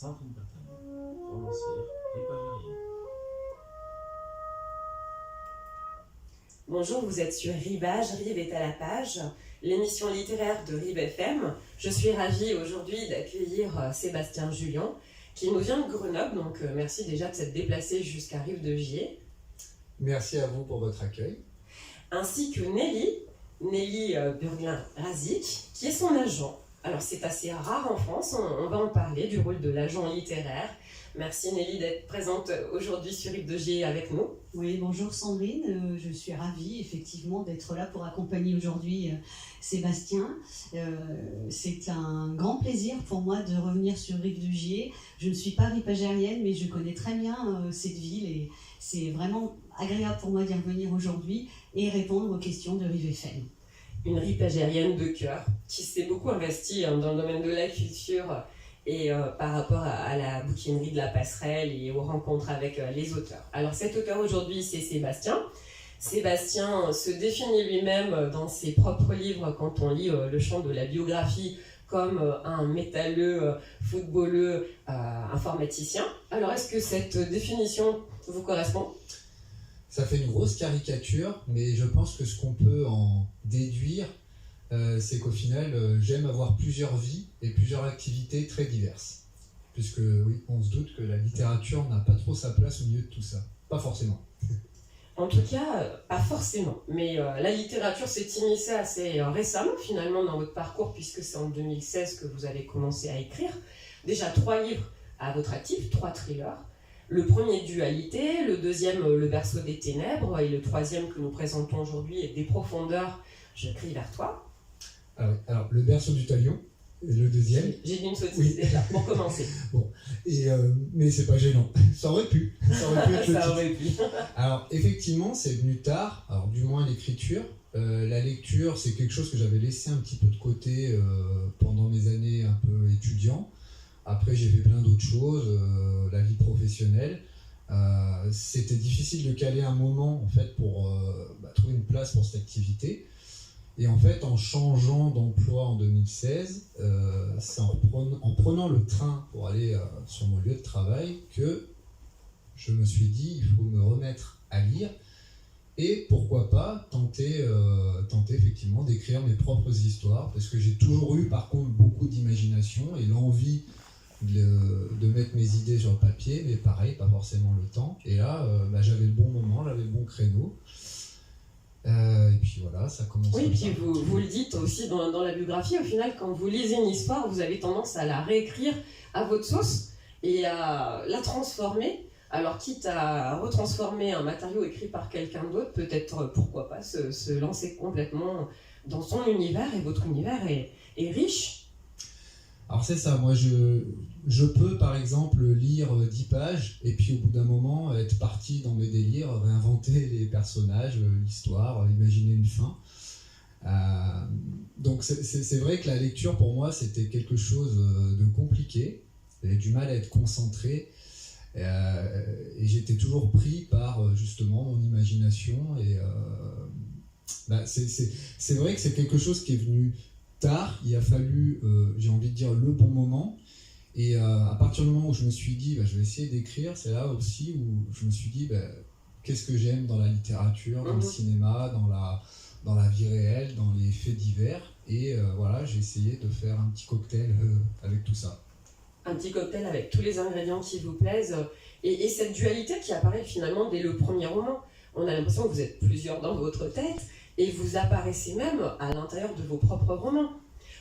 Sandrine Berthamet, romancière et pavérienne. Bonjour, vous êtes sur Rivage, Rive est à la page, l'émission littéraire de Rive FM. Je suis ravie aujourd'hui d'accueillir Sébastien Jullian, qui nous vient de Grenoble, donc merci déjà de s'être déplacé jusqu'à Rive de Gier. Merci à vous pour votre accueil. Ainsi que Nelly Burglin-Razic, qui est son agent. Alors c'est assez rare en France, on va en parler du rôle de l'agent littéraire. Merci Nelly d'être présente aujourd'hui sur Rive de Gier avec nous. Oui, bonjour Sandrine, je suis ravie effectivement d'être là pour accompagner aujourd'hui Sébastien. C'est un grand plaisir pour moi de revenir sur Rive de Gier. Je ne suis pas ripagérienne, mais je connais très bien cette ville et c'est vraiment agréable pour moi d'y revenir aujourd'hui et répondre aux questions de Rive FM. Une ripagérienne de cœur qui s'est beaucoup investie dans le domaine de la culture et par rapport à la bouquinerie de la Passerelle et aux rencontres avec les auteurs. Alors cet auteur aujourd'hui, c'est Sébastien. Sébastien se définit lui-même dans ses propres livres quand on lit le champ de la biographie comme un métalleux, footballeux, informaticien. Alors est-ce que cette définition vous correspond ? Ça fait une grosse caricature, mais je pense que ce qu'on peut en déduire, c'est qu'au final, j'aime avoir plusieurs vies et plusieurs activités très diverses. Puisque, oui, on se doute que la littérature n'a pas trop sa place au milieu de tout ça. Pas forcément. En tout cas, pas forcément. Mais la littérature s'est initiée assez récemment, finalement, dans votre parcours, puisque c'est en 2016 que vous avez commencé à écrire. Déjà 3 livres à votre actif, 3 thrillers. Le premier, Dualité, le deuxième, Le berceau des ténèbres, et le troisième que nous présentons aujourd'hui est Des profondeurs, je crie vers toi. Alors, Le berceau du talion, et le deuxième. J'ai dit une sottise déjà, pour commencer. Bon, mais c'est pas gênant. Ça aurait pu être le titre. Ça aurait pu. Alors, effectivement, c'est venu tard, alors du moins l'écriture. La lecture, c'est quelque chose que j'avais laissé un petit peu de côté pendant mes années un peu étudiant. Après, j'ai fait plein d'autres choses, la vie professionnelle. C'était difficile de caler un moment en fait, pour trouver une place pour cette activité. Et en fait, en changeant d'emploi en 2016, c'est en prenant le train pour aller sur mon lieu de travail que je me suis dit il faut me remettre à lire et pourquoi pas tenter effectivement d'écrire mes propres histoires parce que j'ai toujours eu par contre beaucoup d'imagination et l'envie de mettre mes idées sur le papier, mais pareil, pas forcément le temps. Et là, j'avais le bon moment, j'avais le bon créneau. Et puis voilà, ça commence. Oui, et puis vous le dites aussi dans la biographie, au final, quand vous lisez une histoire, vous avez tendance à la réécrire à votre sauce et à la transformer. Alors, quitte à retransformer un matériau écrit par quelqu'un d'autre, peut-être, pourquoi pas, se lancer complètement dans son univers, et votre univers est riche. Alors c'est ça, moi je peux par exemple lire 10 pages et puis au bout d'un moment être parti dans mes délires, réinventer les personnages, l'histoire, imaginer une fin. Donc c'est vrai que la lecture pour moi c'était quelque chose de compliqué, j'avais du mal à être concentré et j'étais toujours pris justement mon imagination et c'est vrai que c'est quelque chose qui est venu tard, il a fallu, j'ai envie de dire, le bon moment. Et à partir du moment où je me suis dit, je vais essayer d'écrire, c'est là aussi où je me suis dit, qu'est-ce que j'aime dans la littérature, dans le cinéma, dans la vie réelle, dans les faits divers. Et voilà, j'ai essayé de faire un petit cocktail avec tout ça. Un petit cocktail avec tous les ingrédients qui vous plaisent. Et cette dualité qui apparaît finalement dès le premier roman. On a l'impression que vous êtes plusieurs dans votre tête. Et vous apparaissez même à l'intérieur de vos propres romans.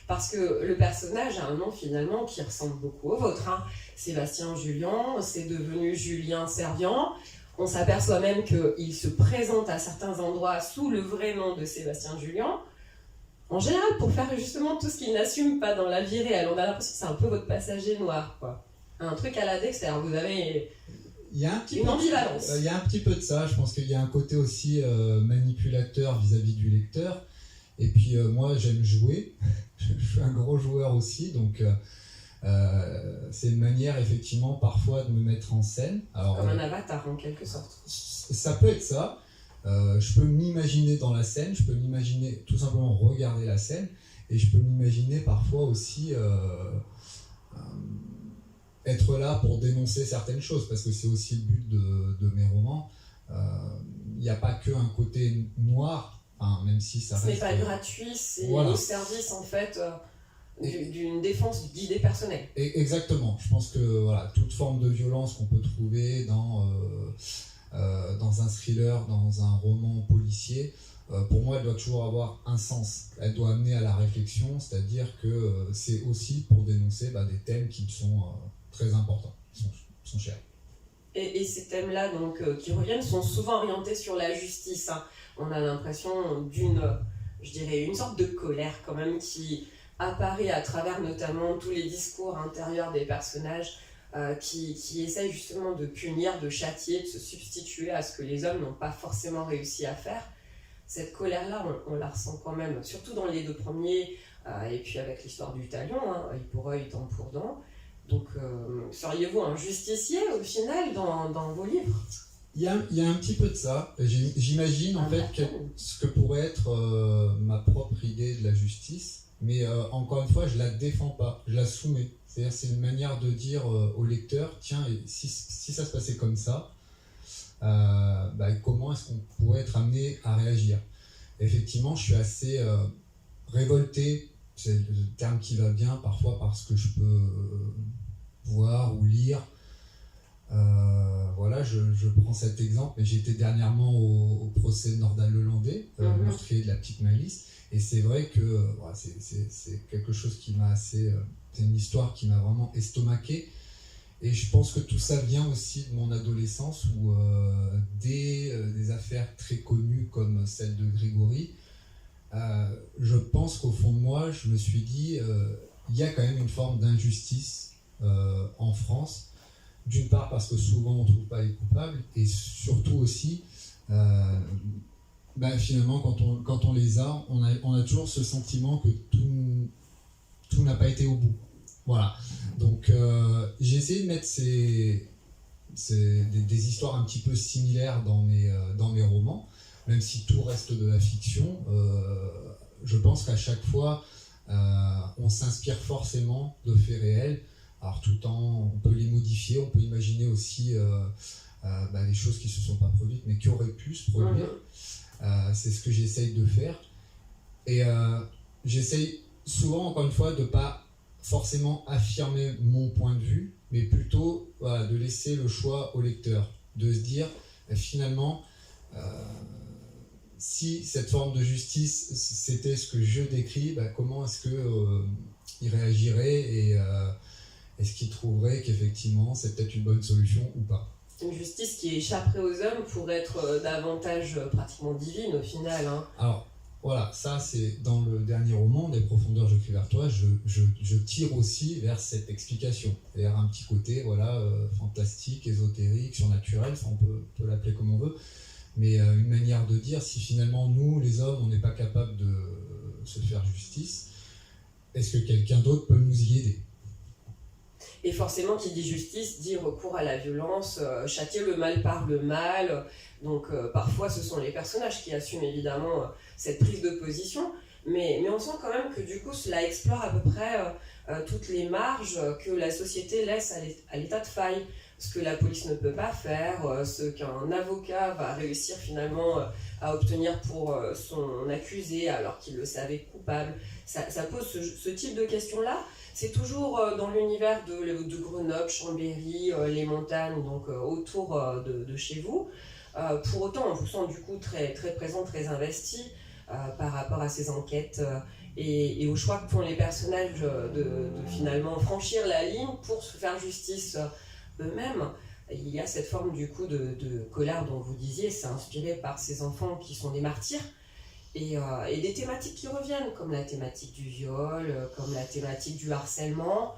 Parce que le personnage a un nom finalement qui ressemble beaucoup au vôtre. Sébastien Jullian, c'est devenu Julien Servian. On s'aperçoit même qu'il se présente à certains endroits sous le vrai nom de Sébastien Jullian. En général, pour faire justement tout ce qu'il n'assume pas dans la vie réelle. On a l'impression que c'est un peu votre passager noir, quoi. Un truc à la Dexter, vous avez... Il y a une ambivalence. Il y a un petit peu de ça, je pense qu'il y a un côté aussi manipulateur vis-à-vis du lecteur. Et puis moi j'aime jouer, je suis un gros joueur aussi, donc c'est une manière effectivement parfois de me mettre en scène. Alors, comme un avatar en quelque sorte. Ça peut être ça, je peux m'imaginer dans la scène, je peux m'imaginer tout simplement regarder la scène, et je peux m'imaginer parfois aussi être là pour dénoncer certaines choses, parce que c'est aussi le but de mes romans. Il n'y a pas qu'un côté noir, hein, même si ça Ce reste... n'est pas gratuit, c'est Voilà. au service en fait d'une défense d'idées personnelles. Exactement. Je pense que voilà, toute forme de violence qu'on peut trouver dans un thriller, dans un roman policier, pour moi, elle doit toujours avoir un sens. Elle doit amener à la réflexion, c'est-à-dire que c'est aussi pour dénoncer des thèmes qui sont très importants, qui sont chers. Et ces thèmes-là donc, qui reviennent sont souvent orientés sur la justice. Hein. On a l'impression je dirais, une sorte de colère quand même qui apparaît à travers notamment tous les discours intérieurs des personnages qui essayent justement de punir, de châtier, de se substituer à ce que les hommes n'ont pas forcément réussi à faire. Cette colère-là, on la ressent quand même, surtout dans les deux premiers, et puis avec l'histoire du talion, hein, œil pour œil, dent pour dent. Donc, seriez-vous un justicier au final dans vos livres ? Il y a un petit peu de ça. J'imagine en fait ce que pourrait être ma propre idée de la justice, mais encore une fois, je la défends pas, je la soumets. C'est-à-dire, c'est une manière de dire au lecteur, tiens, si ça se passait comme ça, comment est-ce qu'on pourrait être amené à réagir ? Effectivement, je suis assez révolté, c'est le terme qui va bien, parfois parce que je peux voir ou lire. Voilà, je prends cet exemple, mais j'étais dernièrement au procès de Nordal-Lelandais, meurtrier de la petite Malice, et c'est vrai que c'est quelque chose qui m'a assez... c'est une histoire qui m'a vraiment estomaqué. Et je pense que tout ça vient aussi de mon adolescence où des affaires très connues comme celle de Grégory, je pense qu'au fond de moi, je me suis dit, il y a quand même une forme d'injustice en France. D'une part parce que souvent on ne trouve pas les coupables, et surtout aussi, finalement quand on les a, on a toujours ce sentiment que tout n'a pas été au bout. Voilà, donc j'ai essayé de mettre des histoires un petit peu similaires dans mes romans, même si tout reste de la fiction. Je pense qu'à chaque fois, on s'inspire forcément de faits réels. Alors on peut les modifier, on peut imaginer aussi des choses qui ne se sont pas produites, mais qui auraient pu se produire. C'est ce que j'essaye de faire. Et j'essaye souvent, encore une fois, de ne pas forcément affirmer mon point de vue, mais plutôt de laisser le choix au lecteur, de se dire finalement si cette forme de justice c'était ce que je décris, comment est-ce qu'il réagirait et est-ce qu'il trouverait qu'effectivement c'est peut-être une bonne solution ou pas. Une justice qui échapperait aux hommes pour être davantage pratiquement divine au final. Hein. Alors voilà, ça c'est dans le dernier roman, Des profondeurs je crie vers toi, je tire aussi vers cette explication, vers un petit côté fantastique, ésotérique, surnaturel, on peut l'appeler comme on veut, mais une manière de dire si finalement nous les hommes on n'est pas capable de se faire justice, est-ce que quelqu'un d'autre peut nous y aider ? Et forcément, qui dit justice, dit recours à la violence, châtier le mal par le mal. Donc parfois, ce sont les personnages qui assument évidemment cette prise de position. Mais on sent quand même que du coup, cela explore à peu près toutes les marges que la société laisse à l'état de faille. Ce que la police ne peut pas faire, ce qu'un avocat va réussir finalement à obtenir pour son accusé alors qu'il le savait coupable. Ça pose ce type de questions-là. C'est toujours dans l'univers de Grenoble, Chambéry, les montagnes, donc autour de chez vous. Pour autant, on vous sent du coup très, très présent, très investi par rapport à ces enquêtes et au choix que font les personnages de finalement franchir la ligne pour se faire justice eux-mêmes. Il y a cette forme du coup de colère dont vous disiez, c'est inspiré par ces enfants qui sont des martyrs. Et des thématiques qui reviennent, comme la thématique du viol, comme la thématique du harcèlement,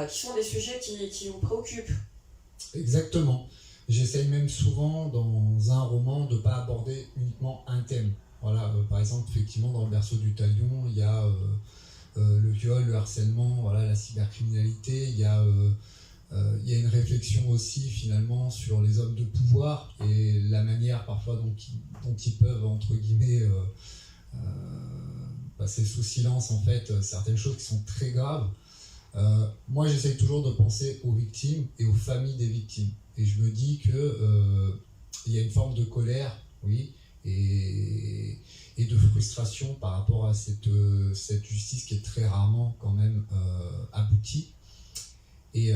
qui sont des sujets qui vous préoccupent. Exactement. J'essaye même souvent, dans un roman, de ne pas aborder uniquement un thème. Voilà, par exemple, effectivement, dans Le berceau du talion, il y a le viol, le harcèlement, la cybercriminalité, il y a une réflexion aussi finalement sur les hommes de pouvoir et la manière parfois dont ils peuvent entre guillemets passer sous silence en fait certaines choses qui sont très graves. Moi, j'essaye toujours de penser aux victimes et aux familles des victimes. Et je me dis que il y a une forme de colère, oui, et de frustration par rapport à cette justice qui est très rarement quand même aboutie. Et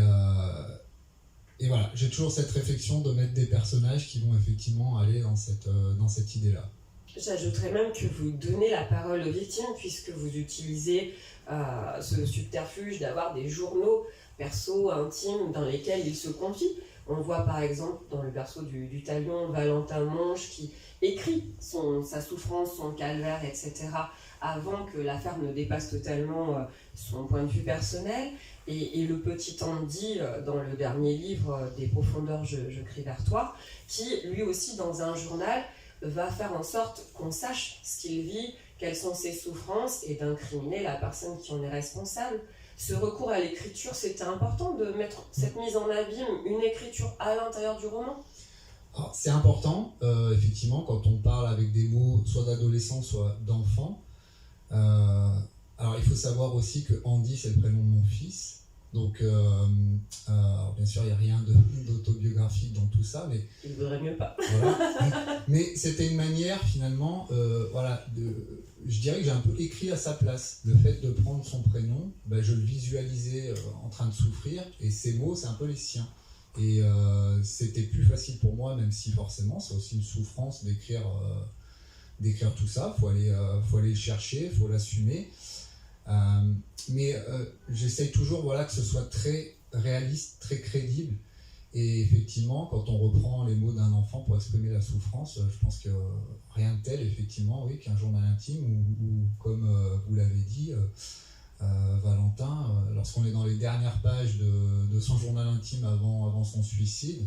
voilà, j'ai toujours cette réflexion de mettre des personnages qui vont effectivement aller dans cette idée-là. J'ajouterais même que vous donnez la parole aux victimes puisque vous utilisez ce subterfuge d'avoir des journaux perso, intimes, dans lesquels ils se confient. On voit par exemple dans le berceau du Talion, Valentin Monge qui écrit sa souffrance, son calvaire, etc. avant que l'affaire ne dépasse totalement son point de vue personnel. Et le petit Andy, dans le dernier livre, Des profondeurs, je crie vers toi, qui lui aussi dans un journal va faire en sorte qu'on sache ce qu'il vit, quelles sont ses souffrances et d'incriminer la personne qui en est responsable. Ce recours à l'écriture, c'était important de mettre cette mise en abîme, une écriture à l'intérieur du roman. Alors, c'est important, effectivement, quand on parle avec des mots soit d'adolescents, soit d'enfants. Alors, il faut savoir aussi que Andy, c'est le prénom de mon fils. Donc, alors, bien sûr, il n'y a rien d'autobiographique dans tout ça, mais... Il ne vaudrait mieux pas. Voilà. Mais c'était une manière, finalement, voilà, je dirais que j'ai un peu écrit à sa place. Le fait de prendre son prénom, ben, je le visualisais en train de souffrir, et ces mots, c'est un peu les siens. Et c'était plus facile pour moi, même si forcément, c'est aussi une souffrance d'écrire tout ça. Faut aller le chercher, faut l'assumer. Mais j'essaye toujours, voilà, que ce soit très réaliste, très crédible. Et effectivement, quand on reprend les mots d'un enfant pour exprimer la souffrance, je pense que rien de tel, effectivement, oui, qu'un journal intime ou comme vous l'avez dit, Valentin, lorsqu'on est dans les dernières pages de son journal intime avant son suicide,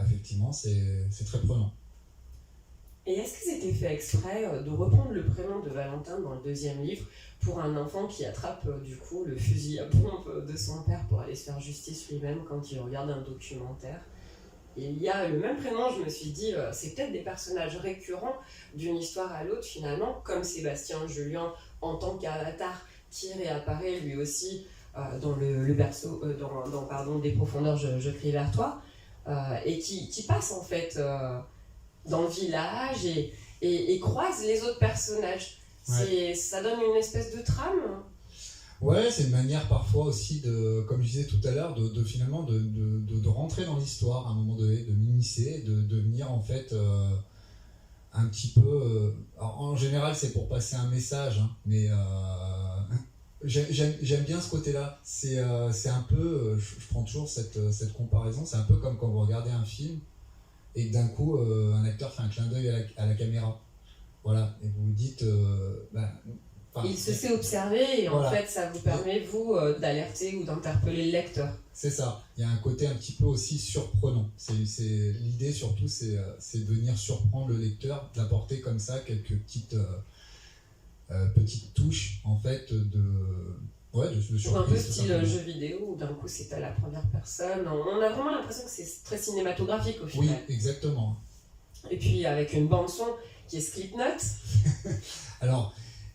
effectivement, c'est très prenant. Et est-ce que c'était fait exprès de reprendre le prénom de Valentin dans le deuxième livre pour un enfant qui attrape du coup le fusil à pompe de son père pour aller se faire justice lui-même quand il regarde un documentaire? Et il y a le même prénom, je me suis dit, c'est peut-être des personnages récurrents d'une histoire à l'autre finalement, comme Sébastien Julien en tant qu'avatar qui réapparaît lui aussi dans le berceau, dans Des profondeurs, je crie vers toi, et qui passe en fait dans le village et croise les autres personnages. Ouais. Ça donne une espèce de trame. Ouais, c'est une manière parfois aussi de, comme je disais tout à l'heure, de finalement de rentrer dans l'histoire à un moment donné, de m'immiscer, de venir en fait un petit peu. Alors, en général, c'est pour passer un message, hein, mais j'aime bien ce côté-là. C'est un peu, je prends toujours cette comparaison, c'est un peu comme quand vous regardez un film et que d'un coup, un acteur fait un clin d'œil à la caméra. Voilà, et vous vous dites... il se sait observer et voilà. En fait, ça vous permet, vous, d'alerter ou d'interpeller le lecteur. C'est ça. Il y a un côté un petit peu aussi surprenant. L'idée, surtout, c'est de venir surprendre le lecteur, d'apporter comme ça quelques petites touches, en fait, de surprise. Un peu style jeu vidéo, où d'un coup, c'est à la première personne. On a vraiment l'impression que c'est très cinématographique, au final. Oui, exactement. Et puis, avec une bande-son qui est Slipknot. Alors...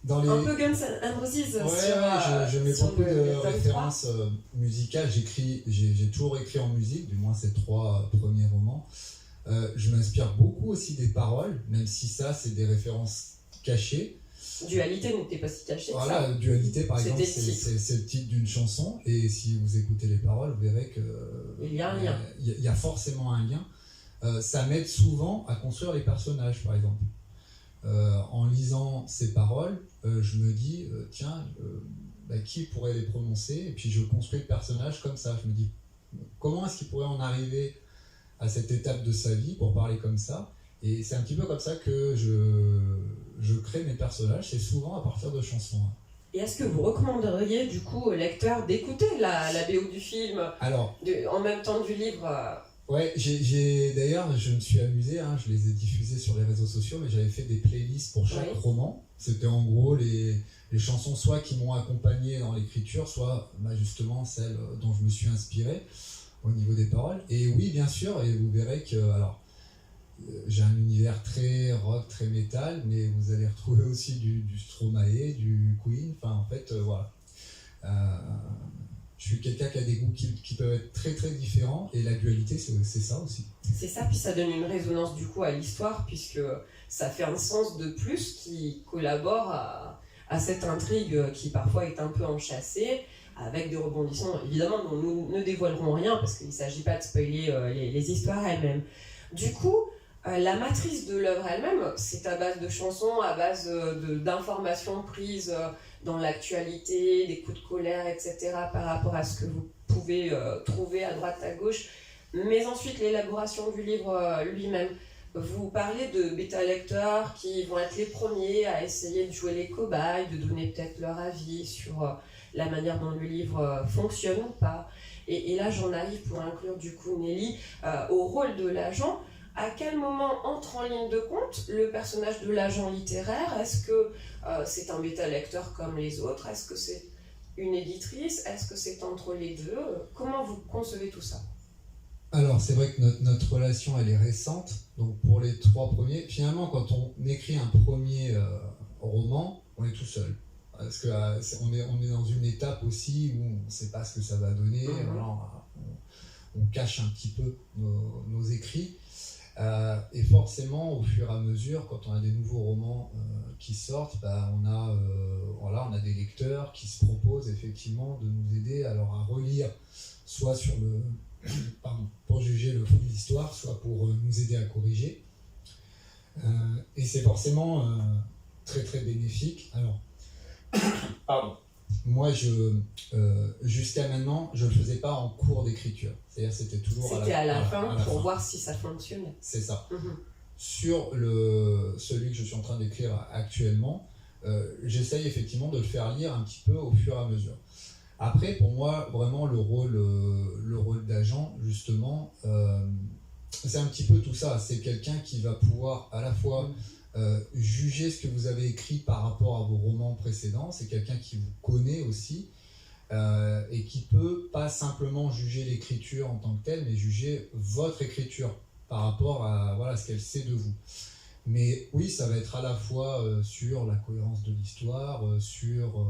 un peu Guns N' Roses je mets beaucoup de références musicales. J'ai toujours écrit en musique, du moins ces 3 premiers romans. Je m'inspire beaucoup aussi des paroles, même si ça, c'est des références cachées. Dualité n'était pas si cachée. Voilà, Dualité, par exemple, c'est le titre d'une chanson. Et si vous écoutez les paroles, vous verrez qu'il y a un lien. Il y a forcément un lien. Ça m'aide souvent à construire les personnages, par exemple. En lisant ces paroles, je me dis, qui pourrait les prononcer? Et puis je construis le personnage comme ça. Je me dis, comment est-ce qu'il pourrait en arriver à cette étape de sa vie pour parler comme ça? Et c'est un petit peu comme ça que je crée mes personnages. C'est souvent à partir de chansons. Et est-ce que vous recommanderiez du coup au lecteur d'écouter la BO du film en même temps du livre Ouais, d'ailleurs, je me suis amusé, hein, je les ai diffusés sur les réseaux sociaux, mais j'avais fait des playlists pour chaque roman. C'était en gros les chansons soit qui m'ont accompagné dans l'écriture, soit justement celles dont je me suis inspiré au niveau des paroles. Et oui, bien sûr, et vous verrez que j'ai un univers très rock, très métal, mais vous allez retrouver aussi du Stromae, du Queen, enfin en fait, voilà. Je suis quelqu'un qui a des goûts qui peuvent être très très différents, et la dualité, c'est ça aussi. C'est ça, puis ça donne une résonance du coup à l'histoire, puisque ça fait un sens de plus qui collabore à cette intrigue qui parfois est un peu enchâssée, avec des rebondissements évidemment dont nous ne dévoilerons rien, parce qu'il ne s'agit pas de spoiler les histoires elles-mêmes. Du coup, la matrice de l'œuvre elle-même, c'est à base de chansons, à base d'informations prises dans l'actualité, des coups de colère, etc., par rapport à ce que vous pouvez trouver à droite, à gauche, mais ensuite l'élaboration du livre lui-même. Vous parlez de bêta-lecteurs qui vont être les premiers à essayer de jouer les cobayes, de donner peut-être leur avis sur la manière dont le livre fonctionne ou pas. Et là, j'en arrive pour inclure du coup Nelly au rôle de l'agent. À quel moment entre en ligne de compte le personnage de l'agent littéraire? Est-ce que c'est un bêta-lecteur comme les autres? Est-ce que c'est une éditrice? Est-ce que c'est entre les deux? Comment vous concevez tout ça? Alors, c'est vrai que notre relation, elle est récente. Donc, pour les 3 premiers, finalement, quand on écrit un premier roman, on est tout seul. Parce qu'on est dans une étape aussi où on ne sait pas ce que ça va donner. Alors, on cache un petit peu nos écrits. Et forcément, au fur et à mesure, quand on a des nouveaux romans qui sortent, on a des lecteurs qui se proposent effectivement de nous aider à relire, soit sur pour juger le fond de l'histoire, soit pour nous aider à corriger. Et c'est forcément très très bénéfique. Alors, moi, jusqu'à maintenant, je ne le faisais pas en cours d'écriture. C'est-à-dire c'était toujours à la fin pour voir si ça fonctionnait. C'est ça. Sur celui que je suis en train d'écrire actuellement, j'essaye effectivement de le faire lire un petit peu au fur et à mesure. Après, pour moi, vraiment, le rôle d'agent, justement, c'est un petit peu tout ça. C'est quelqu'un qui va pouvoir à la fois juger ce que vous avez écrit par rapport à vos romans précédents. C'est quelqu'un qui vous connaît aussi et qui peut pas simplement juger l'écriture en tant que telle, mais juger votre écriture par rapport à ce qu'elle sait de vous. Mais oui, ça va être à la fois sur la cohérence de l'histoire, sur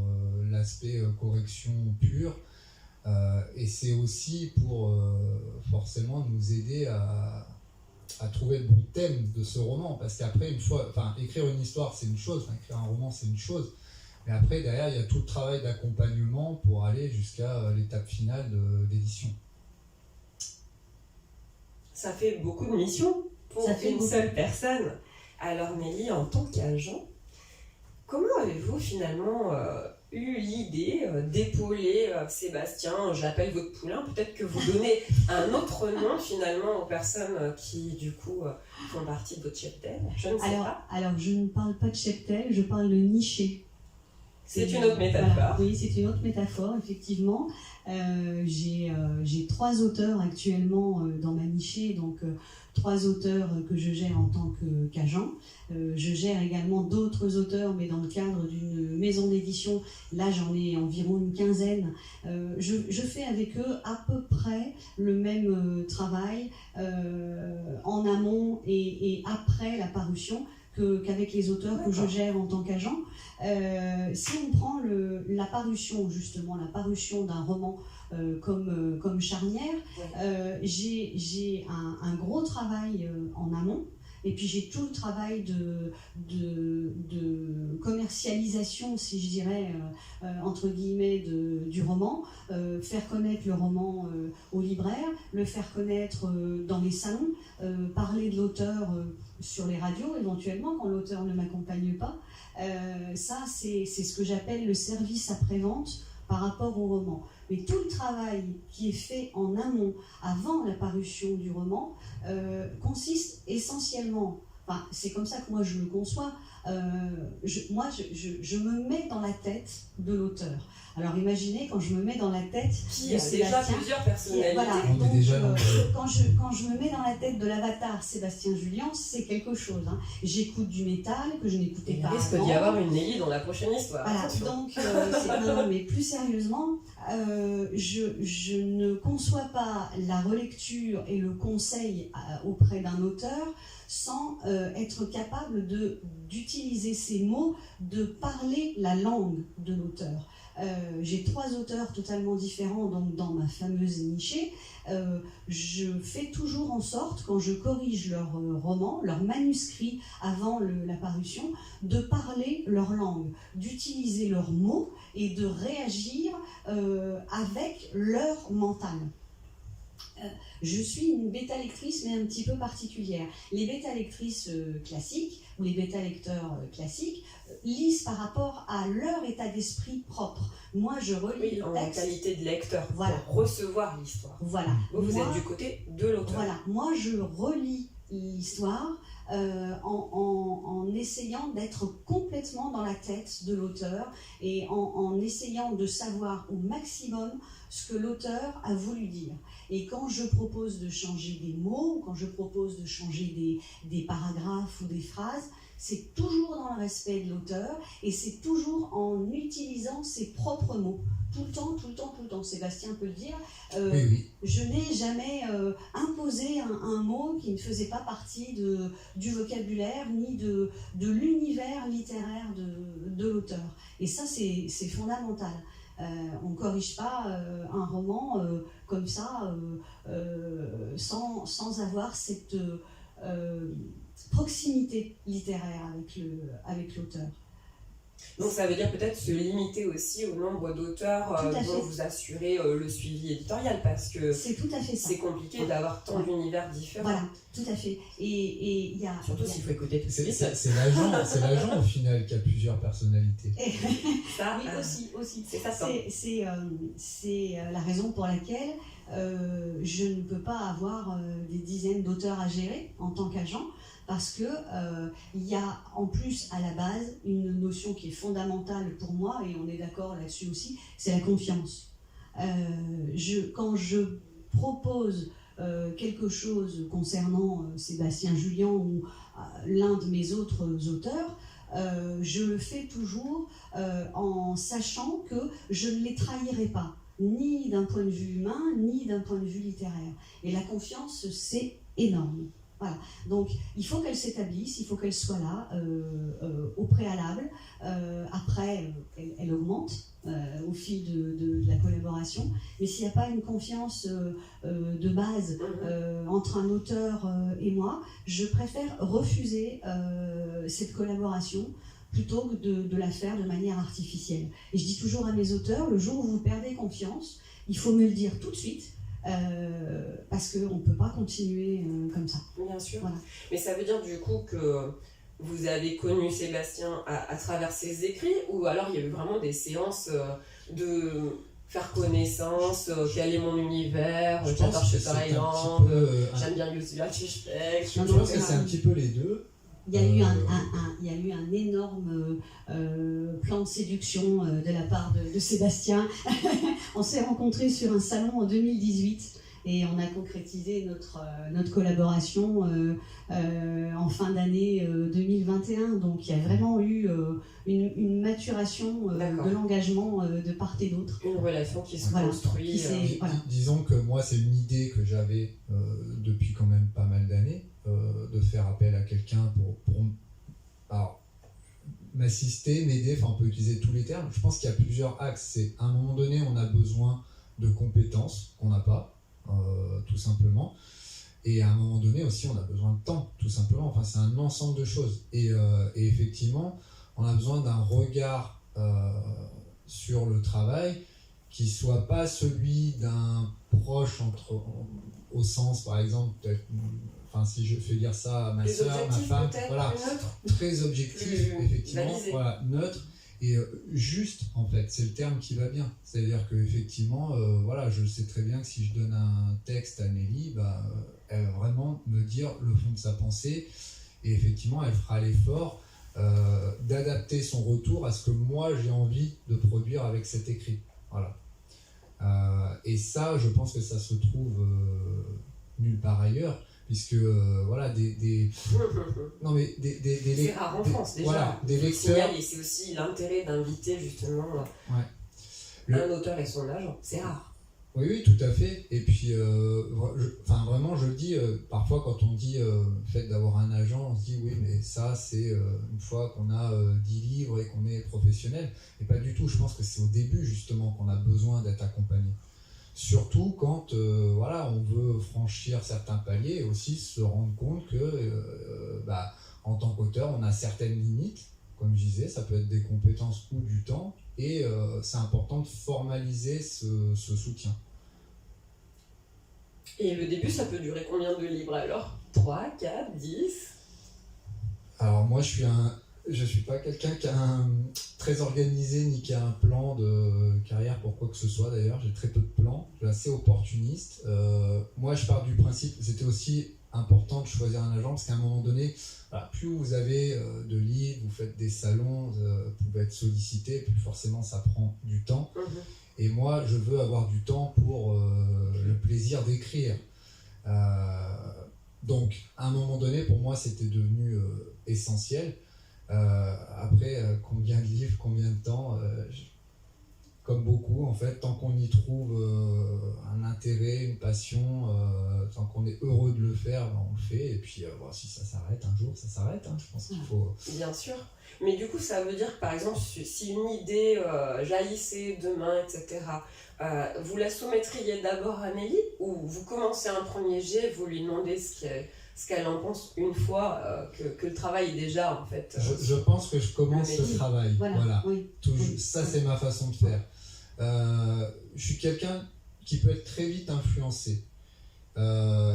l'aspect correction pure, et c'est aussi pour forcément nous aider à trouver le bon thème de ce roman, parce qu'après, écrire une histoire c'est une chose, écrire un roman c'est une chose, mais après derrière il y a tout le travail d'accompagnement pour aller jusqu'à l'étape finale d'édition. Ça fait beaucoup de missions pour une seule personne. Alors Nelly, en tant qu'agent, comment avez-vous finalement eu l'idée d'épauler Sébastien? Je l'appelle votre poulain, peut-être que vous donnez un autre nom finalement aux personnes qui du coup font partie de votre cheptel. Je ne sais pas. Alors je ne parle pas de cheptel, je parle de niché. C'est une autre métaphore. Voilà, oui, c'est une autre métaphore, effectivement. J'ai 3 auteurs actuellement dans ma nichée, donc 3 auteurs que je gère en tant qu'agent. Je gère également d'autres auteurs, mais dans le cadre d'une maison d'édition. Là, j'en ai environ une quinzaine. Je fais avec eux à peu près le même travail en amont et après la parution qu'avec les auteurs que je gère en tant qu'agent. Si on prend la parution d'un roman comme Charnière, j'ai un gros travail en amont, et puis j'ai tout le travail de commercialisation, si je dirais, entre guillemets, du roman, faire connaître le roman aux libraires, le faire connaître dans les salons, parler de l'auteur sur les radios éventuellement quand l'auteur ne m'accompagne pas. Ça, c'est ce que j'appelle le service après-vente par rapport au roman. Mais tout le travail qui est fait en amont, avant la parution du roman, consiste essentiellement, c'est comme ça que moi je le conçois, je me mets dans la tête de l'auteur. Alors imaginez, quand je me mets dans la tête qui de a Sébastien, déjà plusieurs personnalités. Voilà, on donc, est déjà quand je me mets dans la tête de l'avatar Sébastien Julian, c'est quelque chose. J'écoute du métal que je n'écoutais pas avant. Il risque d'y avoir une Nelly dans la prochaine histoire. Voilà, attention. donc, non, mais plus sérieusement, je ne conçois pas la relecture et le conseil auprès d'un auteur sans être capable d'utiliser ces mots, de parler la langue de l'auteur. j'ai 3 auteurs totalement différents donc dans ma fameuse nichée. Je fais toujours en sorte, quand je corrige leur roman, leur manuscrit avant la parution, de parler leur langue, d'utiliser leurs mots et de réagir avec leur mental. Je suis une bêta-lectrice, mais un petit peu particulière. Les bêta-lectrices classiques, ou les bêta-lecteurs classiques, lisent par rapport à leur état d'esprit propre. Moi, je relis en le texte. qualité de lecteur, Voilà. pour recevoir l'histoire. Voilà. Vous êtes du côté de l'auteur. Voilà. Moi, je relis l'histoire en essayant d'être complètement dans la tête de l'auteur et en essayant de savoir au maximum ce que l'auteur a voulu dire. Et quand je propose de changer des mots, quand je propose de changer des paragraphes ou des phrases, c'est toujours dans le respect de l'auteur et c'est toujours en utilisant ses propres mots. Tout le temps, tout le temps, tout le temps. Sébastien peut le dire. Oui. Je n'ai jamais imposé un mot qui ne faisait pas partie du vocabulaire ni de l'univers littéraire de l'auteur. Et ça, c'est fondamental. On ne corrige pas un roman comme ça sans avoir cette proximité littéraire avec l'auteur. Donc ça veut dire peut-être se limiter aussi au nombre d'auteurs Tout à dont fait. vous assurez le suivi éditorial, parce que C'est tout à fait ça. c'est compliqué d'avoir tant d'univers différents. Voilà, tout à fait. Et il y a... Surtout s'il faut écouter tout de suite. C'est l'agent au final qui a plusieurs personnalités. Ça, Oui, aussi. c'est ça. C'est la raison pour laquelle je ne peux pas avoir des dizaines d'auteurs à gérer en tant qu'agent, parce que il y a en plus à la base une notion qui est fondamentale pour moi, et on est d'accord là-dessus aussi, c'est la confiance. Quand je propose quelque chose concernant Sébastien Julian ou l'un de mes autres auteurs, je le fais toujours en sachant que je ne les trahirai pas, ni d'un point de vue humain, ni d'un point de vue littéraire. Et la confiance, c'est énorme. Voilà. Donc, il faut qu'elle s'établisse, il faut qu'elle soit là au préalable. Après, elle augmente au fil de la collaboration. Mais s'il n'y a pas une confiance de base entre un auteur et moi, je préfère refuser cette collaboration plutôt que de la faire de manière artificielle. Et je dis toujours à mes auteurs, le jour où vous perdez confiance, il faut me le dire tout de suite. Parce qu'on ne peut pas continuer comme ça. Bien sûr. Voilà. Mais ça veut dire du coup que vous avez connu Sébastien à travers ses écrits, ou alors il y a eu vraiment des séances de faire connaissance, quel est mon univers, j'adore Shutter Island, j'aime bien Ursula Tischbeck. Je pense que c'est un petit peu les deux. Il y a eu un énorme plan de séduction de la part de Sébastien. On s'est rencontrés sur un salon en 2018 et on a concrétisé notre collaboration en fin d'année 2021. Donc il y a vraiment eu une maturation de l'engagement de part et d'autre. Une relation qui se construit. Disons que moi, c'est une idée que j'avais depuis quand même pas mal d'années. De faire appel à quelqu'un pour m'assister, m'aider, enfin on peut utiliser tous les termes. Je pense qu'il y a plusieurs axes. C'est à un moment donné, on a besoin de compétences qu'on n'a pas, tout simplement. Et à un moment donné aussi, on a besoin de temps, tout simplement. Enfin, c'est un ensemble de choses. Et effectivement, on a besoin d'un regard sur le travail qui soit pas celui d'un proche au sens, par exemple, peut-être, enfin, si je fais dire ça à ma soeur, ma femme, voilà, très objectif, effectivement, voilà, neutre et juste, en fait, c'est le terme qui va bien. C'est-à-dire qu'effectivement, voilà, je sais très bien que si je donne un texte à Nelly, elle va vraiment me dire le fond de sa pensée, et effectivement, elle fera l'effort d'adapter son retour à ce que moi j'ai envie de produire avec cet écrit. Voilà. Et ça, je pense que ça se trouve nulle part ailleurs, puisque voilà, non mais c'est rare en France déjà. Voilà, des lecteurs. Et c'est aussi l'intérêt d'inviter justement un auteur et son agent. C'est rare. Oui, oui, tout à fait. Et puis, vraiment, je le dis, parfois quand on dit le fait d'avoir un agent, on se dit oui, mais ça, c'est une fois qu'on a 10 livres et qu'on est professionnel. Et pas du tout, je pense que c'est au début justement qu'on a besoin d'être accompagné. Surtout quand on veut franchir certains paliers et aussi se rendre compte que en tant qu'auteur, on a certaines limites. Comme je disais, ça peut être des compétences ou du temps. Et c'est important de formaliser ce soutien. Et le début, ça peut durer combien de livres alors? 3, 4, 10? Alors moi, je suis pas quelqu'un qui a très organisé ni qui a un plan de carrière pour quoi que ce soit d'ailleurs. J'ai très peu de plans, je suis assez opportuniste. Moi, je pars du principe, c'était aussi important de choisir un agent parce qu'à un moment donné, plus vous avez de livres, vous faites des salons, vous pouvez être sollicité, plus forcément ça prend du temps. Et moi, je veux avoir du temps pour le plaisir d'écrire. Donc, à un moment donné, pour moi, c'était devenu essentiel. Après, combien de livres, combien de temps comme beaucoup, en fait, tant qu'on y trouve un intérêt, une passion, tant qu'on est heureux de le faire, on le fait. Et puis, si ça s'arrête un jour, ça s'arrête. Je pense qu'il faut... Bien sûr. Mais du coup, ça veut dire que, par exemple, si une idée jaillissait demain, etc., vous la soumettriez d'abord à Nelly ou vous commencez un premier jet, vous lui demandez ce qu'elle en pense une fois que le travail est déjà, en fait... Je pense que je commence ce travail. Voilà. Oui. Ça, c'est ma façon de faire. Je suis quelqu'un qui peut être très vite influencé. Je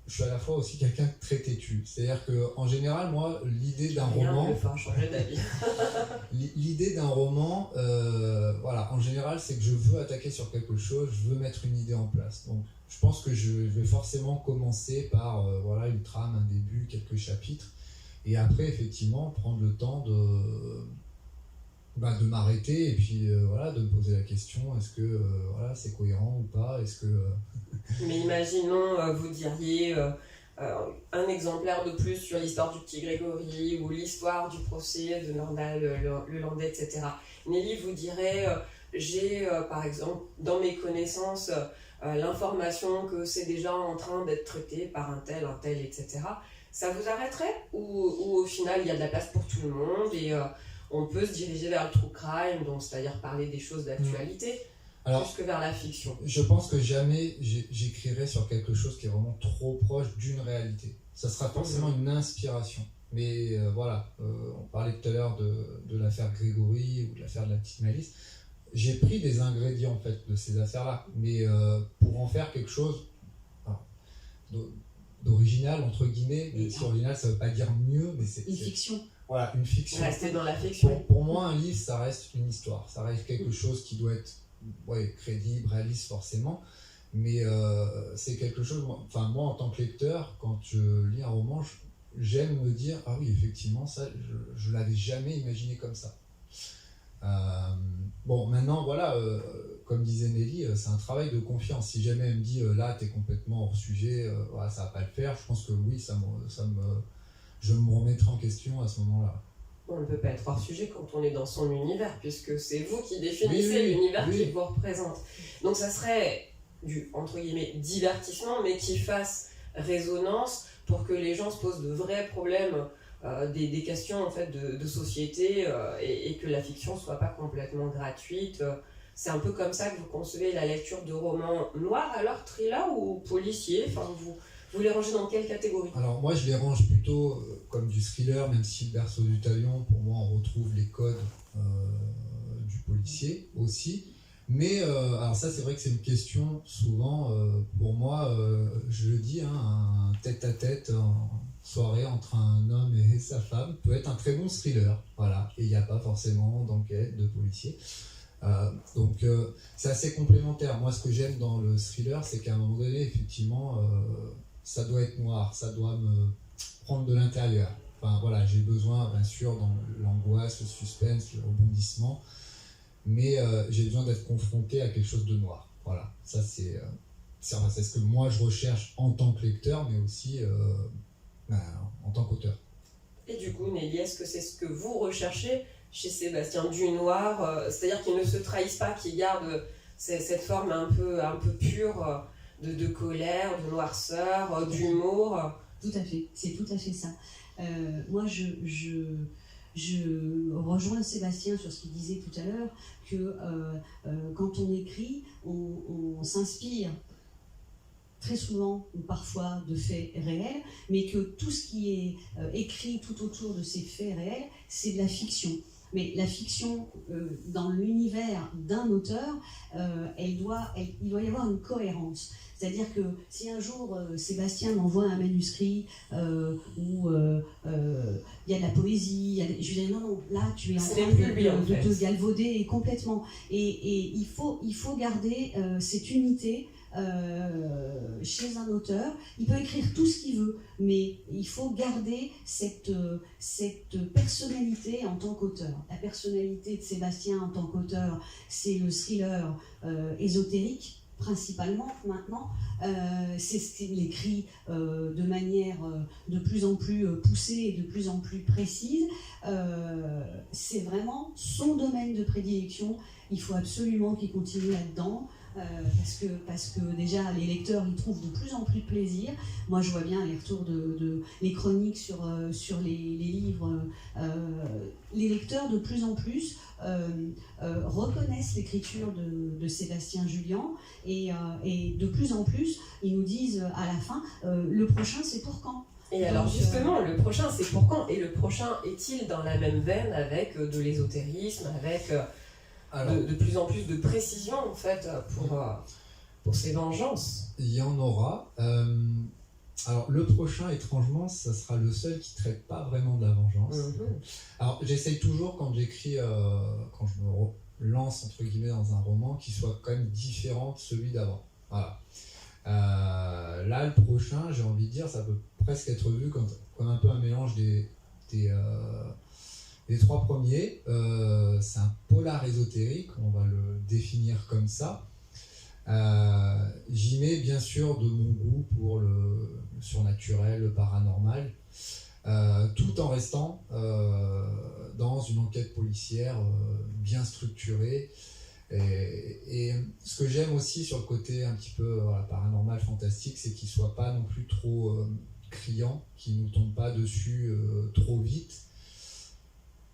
suis à la fois aussi quelqu'un de très têtu. C'est-à-dire qu'en général, moi, l'idée d'un roman... changer d'avis. L'idée d'un roman, en général, c'est que je veux attaquer sur quelque chose, je veux mettre une idée en place. Donc, je pense que je vais forcément commencer par une trame, un début, quelques chapitres. Et après, effectivement, prendre le temps de m'arrêter et puis de me poser la question, est-ce que c'est cohérent ou pas, est-ce que... Mais imaginons, vous diriez un exemplaire de plus sur l'histoire du petit Grégory ou l'histoire du procès de Nordal le Landais, etc. Nelly vous dirait, j'ai par exemple dans mes connaissances l'information que c'est déjà en train d'être traité par un tel, etc. Ça vous arrêterait ou au final il y a de la place pour tout le monde et on peut se diriger vers le true crime, donc c'est-à-dire parler des choses d'actualité, plus que vers la fiction? Je pense que jamais j'écrirai sur quelque chose qui est vraiment trop proche d'une réalité. Ça sera forcément une inspiration. Mais on parlait tout à l'heure de l'affaire Grégory ou de l'affaire de la petite Malice. J'ai pris des ingrédients en fait de ces affaires-là, mais pour en faire quelque chose d'original, entre guillemets, mais si original ça veut pas dire mieux, mais c'est... Une fiction. Voilà, une fiction. Rester dans la fiction. Pour moi, un livre, ça reste une histoire. Ça reste quelque chose qui doit être crédible, réaliste forcément. Mais c'est quelque chose... Moi, en tant que lecteur, quand je lis un roman, j'aime me dire « Ah oui, effectivement, ça, je ne l'avais jamais imaginé comme ça. » Maintenant, comme disait Nelly, c'est un travail de confiance. Si jamais elle me dit « Là, tu es complètement hors sujet, ça ne va pas le faire », je pense que oui, je me remettrai en question à ce moment-là. On ne peut pas être hors sujet quand on est dans son univers, puisque c'est vous qui définissez l'univers qui vous représente. Donc ça serait du, entre guillemets, divertissement, mais qui fasse résonance pour que les gens se posent de vrais problèmes, des questions en fait, de société, et que la fiction ne soit pas complètement gratuite. C'est un peu comme ça que vous concevez la lecture de romans noirs, alors thriller ou policier, vous les rangez dans quelle catégorie? Alors moi je les range plutôt comme du thriller, même si le berceau du talion, pour moi on retrouve les codes du policier aussi. Mais alors ça c'est vrai que c'est une question souvent, pour moi, je le dis, un tête-à-tête en soirée entre un homme et sa femme peut être un très bon thriller. Voilà. Et il n'y a pas forcément d'enquête, de policier. Donc c'est assez complémentaire. Moi ce que j'aime dans le thriller, c'est qu'à un moment donné, effectivement, ça doit être noir, ça doit me prendre de l'intérieur. J'ai besoin, bien sûr, dans l'angoisse, le suspense, le rebondissement, mais j'ai besoin d'être confronté à quelque chose de noir. Voilà, ça c'est ce que moi je recherche en tant que lecteur, mais aussi en tant qu'auteur. Et du coup, Nelly, est-ce que c'est ce que vous recherchez chez Sébastien, du noir, c'est-à-dire qu'il ne se trahisse pas, qu'il garde C'est cette forme un peu pure de colère, de noirceur, d'humour. Tout à fait, c'est tout à fait ça. Moi, je rejoins Sébastien sur ce qu'il disait tout à l'heure, que quand on écrit, on s'inspire très souvent ou parfois de faits réels, mais que tout ce qui est écrit tout autour de ces faits réels, c'est de la fiction. Mais la fiction, dans l'univers d'un auteur, il doit y avoir une cohérence. C'est-à-dire que si un jour Sébastien m'envoie un manuscrit où il y a de la poésie, je lui dis non, là tu es en train de te galvauder complètement. Et il faut garder cette unité chez un auteur. Il peut écrire tout ce qu'il veut, mais il faut garder cette personnalité en tant qu'auteur. La personnalité de Sébastien en tant qu'auteur, c'est le thriller ésotérique, principalement maintenant. C'est ce qu'il écrit de manière de plus en plus poussée et de plus en plus précise. C'est vraiment son domaine de prédilection. Il faut absolument qu'il continue là-dedans. Parce que déjà les lecteurs y trouvent de plus en plus de plaisir. Moi je vois bien les retours les chroniques sur les livres. Les lecteurs de plus en plus reconnaissent l'écriture de Sébastien Julian et de plus en plus ils nous disent à la fin le prochain c'est pour quand ? Et alors justement, le prochain c'est pour quand ? Et le prochain est-il dans la même veine avec de l'ésotérisme, avec de plus en plus de précision en fait pour ces vengeances? Il y en aura. Alors le prochain, étrangement, ça sera le seul qui ne traite pas vraiment de la vengeance. Alors j'essaye toujours quand j'écris, quand je me lance entre guillemets dans un roman, qu'il soit quand même différent de celui d'avant. Voilà. Là le prochain, j'ai envie de dire, ça peut presque être vu comme un peu un mélange les trois premiers. C'est un polar ésotérique, on va le définir comme ça. J'y mets bien sûr de mon goût pour le surnaturel, le paranormal, tout en restant dans une enquête policière bien structurée. Et ce que j'aime aussi sur le côté un petit peu paranormal, fantastique, c'est qu'il ne soit pas non plus trop criant, qu'il ne nous tombe pas dessus trop vite.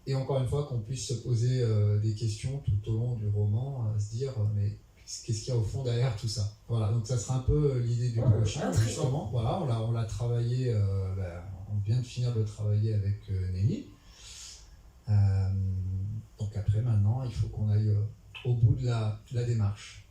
Et encore une fois, qu'on puisse se poser des questions tout au long du roman, se dire mais qu'est-ce qu'il y a au fond derrière tout ça. Voilà, donc ça sera un peu l'idée du prochain, justement. Voilà, on l'a travaillé, on vient de finir de le travailler avec Nelly. Donc après, maintenant, il faut qu'on aille au bout de la démarche.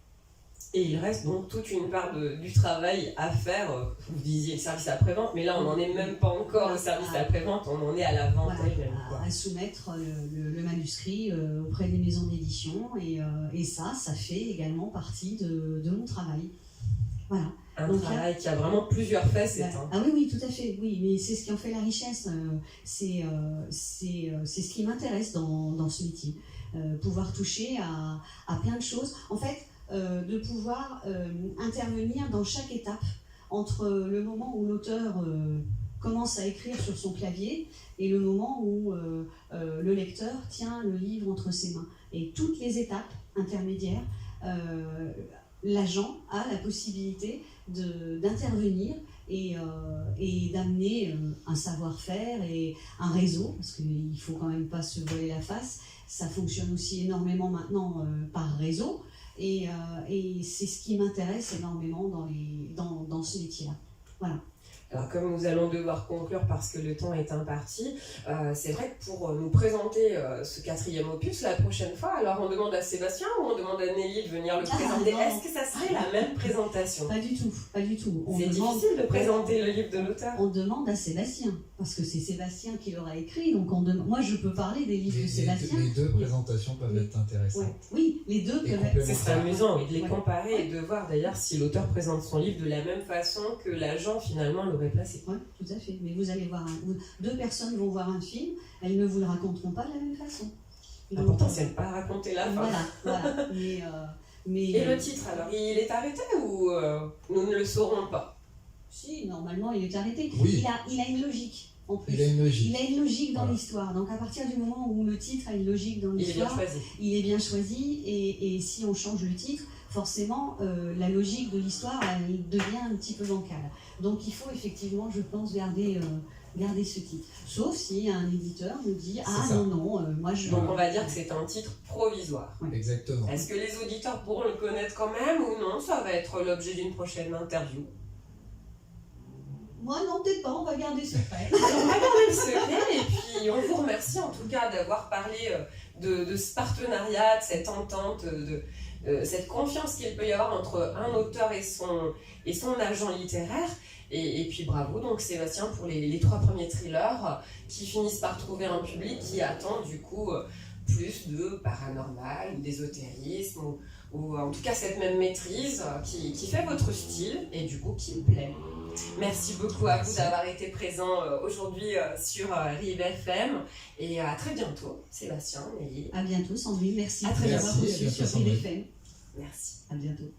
Et il reste donc toute une part du travail à faire. Vous disiez le service après-vente, mais là on n'en est même pas encore au service après-vente, on en est à la vente elle-même. À soumettre le manuscrit auprès des maisons d'édition et ça fait également partie de mon travail. Voilà. Un travail qui a vraiment plusieurs facettes. Ah oui, tout à fait, oui, mais c'est ce qui en fait la richesse. C'est ce qui m'intéresse dans ce métier. Pouvoir toucher à plein de choses. En fait, de pouvoir intervenir dans chaque étape entre le moment où l'auteur commence à écrire sur son clavier et le moment où le lecteur tient le livre entre ses mains. Et toutes les étapes intermédiaires, l'agent a la possibilité d'intervenir et d'amener un savoir-faire et un réseau, parce qu'il ne faut quand même pas se voiler la face. Ça fonctionne aussi énormément maintenant par réseau. Et c'est ce qui m'intéresse énormément dans ce métier-là. Voilà. Alors comme nous allons devoir conclure parce que le temps est imparti, c'est vrai que pour nous présenter ce 4e opus la prochaine fois, alors on demande à Sébastien ou on demande à Nelly de venir le présenter. Non. Est-ce que ça serait la même présentation? Pas du tout. C'est difficile de présenter le livre de l'auteur. On demande à Sébastien, parce que c'est Sébastien qui l'aura écrit, donc moi je peux parler des livres de Sébastien. Les deux présentations peuvent être intéressantes. Oui, les deux peuvent être. Ce serait amusant de les comparer et de voir d'ailleurs si l'auteur présente son livre de la même façon que l'agent finalement l'aurait placé. Oui, tout à fait. Mais vous allez voir, deux personnes vont voir un film, elles ne vous le raconteront pas de la même façon. L'important c'est de ne pas raconter la fin. Voilà. Et le titre alors, il est arrêté ou nous ne le saurons pas? Si, normalement il est arrêté. Oui. Il a une logique. En plus. Il a une logique dans l'histoire. Donc à partir du moment où le titre a une logique dans l'histoire, il est bien choisi. Et si on change le titre, forcément, la logique de l'histoire, elle devient un petit peu bancale. Donc il faut effectivement, je pense, garder ce titre. Sauf si un éditeur nous dit « Ah non, moi je... » Donc on va dire que c'est un titre provisoire. Ouais. Exactement. Est-ce que les auditeurs pourront le connaître quand même ou non? Ça va être l'objet d'une prochaine interview. Moi non, peut-être pas, on va garder secret. On va garder le secret et puis on vous remercie en tout cas d'avoir parlé de ce partenariat, de cette entente, de cette confiance qu'il peut y avoir entre un auteur et son agent littéraire. Et puis bravo donc Sébastien pour les 3 premiers thrillers qui finissent par trouver un public qui attend du coup plus de paranormal ou d'ésotérisme ou en tout cas cette même maîtrise qui fait votre style et du coup qui me plaît. Merci beaucoup à vous d'avoir été présent aujourd'hui sur Rive FM et à très bientôt Sébastien, Nelly. À bientôt Sandrine, merci À très de m'avoir bientôt. reçu sur Merci, Rive FM. Merci. À bientôt.